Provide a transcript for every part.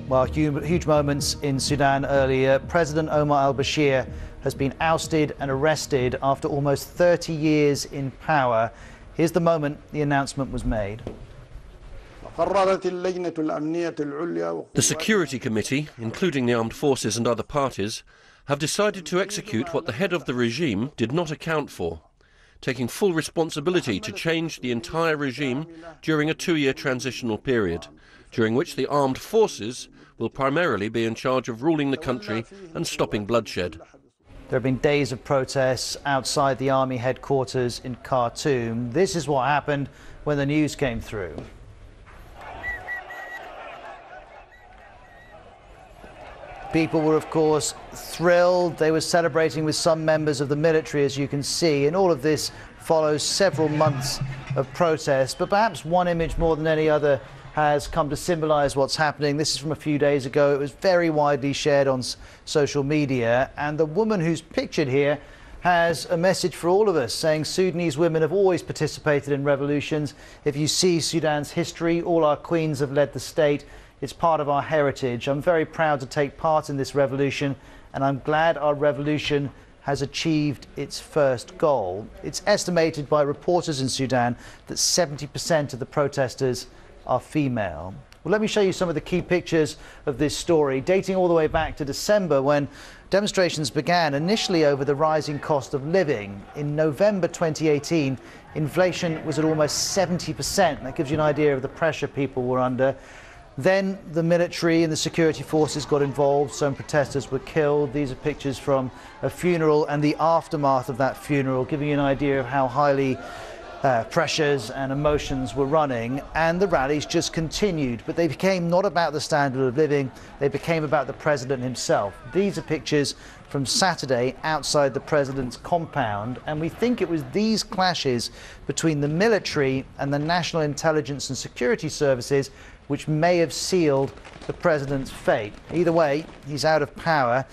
Well, huge moments in Sudan earlier. President Omar al-Bashir has been ousted and arrested after almost 30 years in power. Here's the moment the announcement was made. The Security Committee, including the armed forces and other parties, have decided to execute what the head of the regime did not account for, taking full responsibility to change the entire regime during a 2-year transitional period, during which the armed forces will primarily be in charge of ruling the country and stopping bloodshed. There have been days of protests outside the army headquarters in Khartoum. This is what happened when the news came through. People were, of course, thrilled. They were celebrating with some members of the military, as you can see, and all of this follows several months of protest. But perhaps one image more than any other has come to symbolize what's happening. This is from a few days ago. It was very widely shared on social media, and the woman who's pictured here has a message for all of us, saying Sudanese women have always participated in revolutions. If you see Sudan's history, all our queens have led the state. It's part of our heritage. I'm very proud to take part in this revolution, and I'm glad our revolution has achieved its first goal. It's estimated by reporters in Sudan that 70% of the protesters are female. Well, let me show you some of the key pictures of this story, dating all the way back to December, when demonstrations began initially over the rising cost of living. In November 2018, inflation was at almost 70%. That gives you an idea of the pressure people were under. Then the military and the security forces got involved. Some protesters were killed. These are pictures from a funeral and the aftermath of that funeral, giving you an idea of how highly pressures and emotions were running. And the rallies just continued, but they became not about the standard of living, they became about the president himself. These are pictures from Saturday outside the president's compound, and we think it was these clashes between the military and the National Intelligence and Security Services which may have sealed the president's fate. Either way, he's out of power.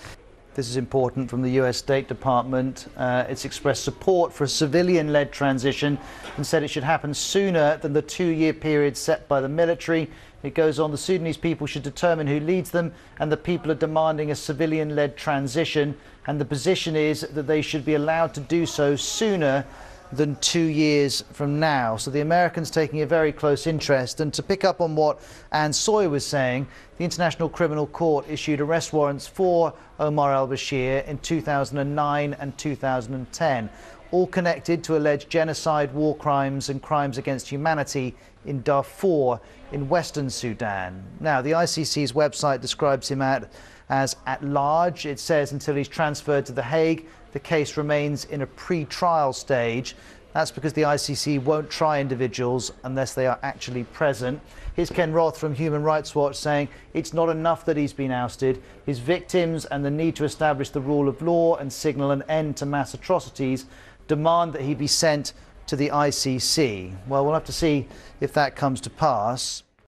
This is important from the US State Department. It's expressed support for a civilian-led transition and said it should happen sooner than the 2-year period set by the military. It goes on, the Sudanese people should determine who leads them, and the people are demanding a civilian-led transition, and the position is that they should be allowed to do so sooner than 2 years from now. So the Americans taking a very close interest. And to pick up on what Anne Soy was saying, the International Criminal Court issued arrest warrants for Omar al-Bashir in 2009 and 2010, all connected to alleged genocide, war crimes and crimes against humanity in Darfur in Western Sudan. Now, the ICC's website describes him as at large. It says until he's transferred to The Hague, the case remains in a pre-trial stage. That's because the ICC won't try individuals unless they are actually present. Here's Ken Roth from Human Rights Watch saying it's not enough that he's been ousted. His victims and the need to establish the rule of law and signal an end to mass atrocities demand that he be sent to the ICC. Well, we'll have to see if that comes to pass.